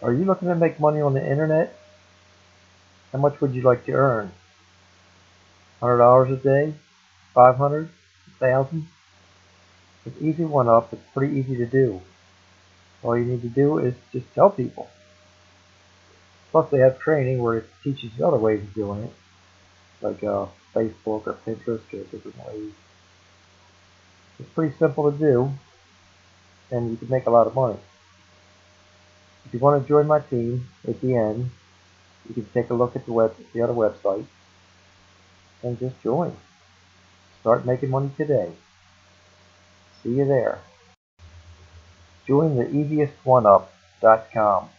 Are you looking to make money on the internet? How much would you like to earn? $100 a day? 500? 1,000? With Easy One Up, it's pretty easy to do. All you need to do is just tell people. Plus they have training where it teaches you other ways of doing it, like Facebook or Pinterest or different ways. It's pretty simple to do, and you can make a lot of money. If you want to join my team, at the end, you can take a look at the other website and just join. Start making money today. See you there. Join the easiest1up.com.